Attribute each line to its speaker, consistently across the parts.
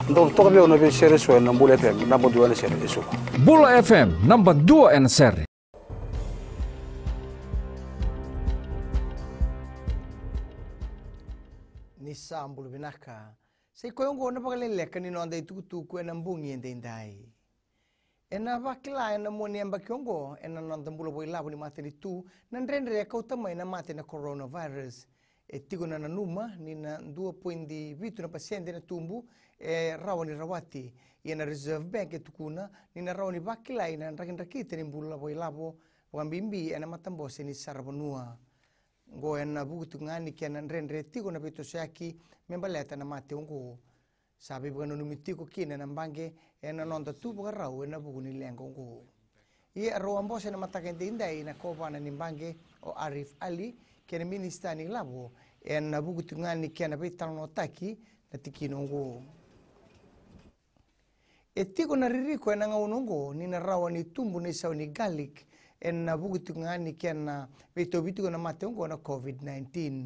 Speaker 1: Untuk kami ono be share so na Bula FM number 2 na share isu.
Speaker 2: Bula FM number 2 and share.
Speaker 3: Nisa ambulu binaka. Sei koyongo na Vakaleleka ni nonda itukutuku ena mbungi endendai. Ena vakila ena moni amba kyongo ena nonda mbulu boy labu ni mateni tu nandrendre kautama ena matena coronavirus. Tigo na nanuma ni na 2.20 na pasyente na tumbu rawani rawati ena reserve bank tukuna ni na rawani vakila ena rakindrakite ni mbulu boy labo wambimbi ena matambose ni sarabonua. Ngo ena buku ngani kena nrendre tigo na beto syaki membaleta na mate ngo sabi bukan numitiko kina na mbange ena nonda tu buka rau ena buku ni lengo ngo ye ro ambose na matakente indai na kopa na nimbange o Arif Ali kena minister ni labo ena buku ngani kena betal no taki na tikino ngo tigo na ririko ena ngaunongo ni na rawa ni tumbu ni saw ni garlic ena buku ngani kena beto bitigo na mate ngo na COVID-19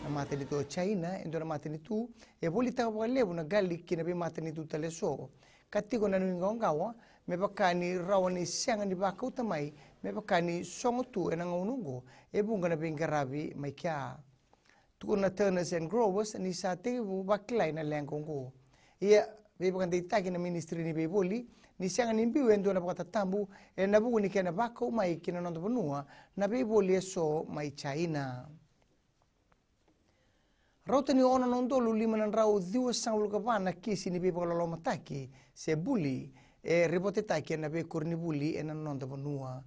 Speaker 3: na mate nito China endo na mate nitu bolita kwa lebu na garlic kina be mate nitu taleso katiko na ngawa me bakani rawani sianga ni baka utamai me bakani songo tu ena ngaunungo bunga na bengarabi mai kya tukuna turners and growers ni sate bu baklai na lengongo ia be bakan deitaki na ministry ni be boli ni sianga ni mbiu endo na bakata tambu ena bugu ni kena baka mai kina nondo bonua na be boli so mai China. Rauta ni ona nondolu lima na rau diwa sangulu kapana kisi ni beba kalalo mataki se buli ribote taki na be kurni buli ena nonda bonua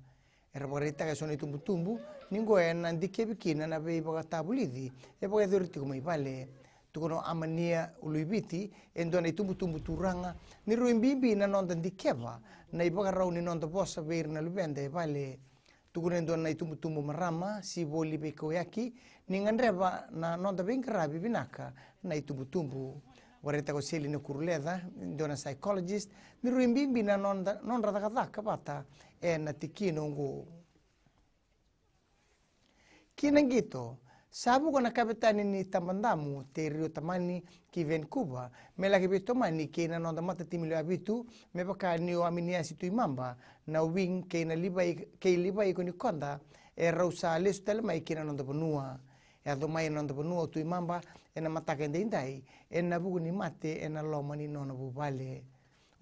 Speaker 3: ribote taki soni tumbu ningo ena ndike bikina na be baka tabulidi baka dhuriti kumai pale tukono amania uluibiti endo na tumbu turanga ni ruimbimbi na nonda ndikeva na ibaka rau ni nonda bosa beir na lubende pale tukunendo na tumbu marama si boli beko yaki ningandreba na nonda bengarabi binaka na tumbu wareta ko seli na kuruleda ndona psychologist ni ruimbimbi na nonda takataka bata na tikino ngo kinangito sabu ko na kapitani ni Tamandamu te Rio Tamani ki Vancouver me la ke tomani ke na nonda mata timilo abitu me baka ni o aminia situ imamba na wing ke na libai ko ni konda rausa lestel mai ke na nonda bonua do mai nonda bonua tu imamba na mata ke ndai na bugu ni mate na loma ni nona bubale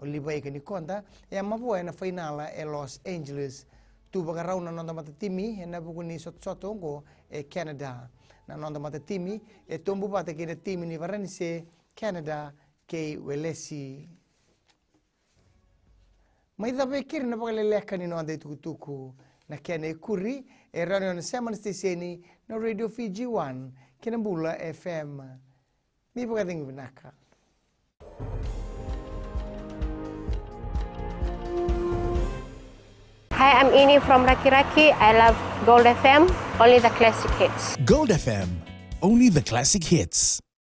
Speaker 3: o libai ke ni konda mabu na finala Los Angeles tu baka rauna nonda mata timi na bugu ni soto ngo Canada na nonda mata timi tombu bata ke na timi ni varanise Canada ke welesi mai da bekir na Vakaleleka ni nonda tukutuku na kene kuri radio na semana steseni na radio Fiji 1 kina Bula FM mi baka dingu binaka.
Speaker 4: Hi, I'm Ini from Raki. I love Gold FM, only the classic hits.
Speaker 5: Gold FM, only the classic hits.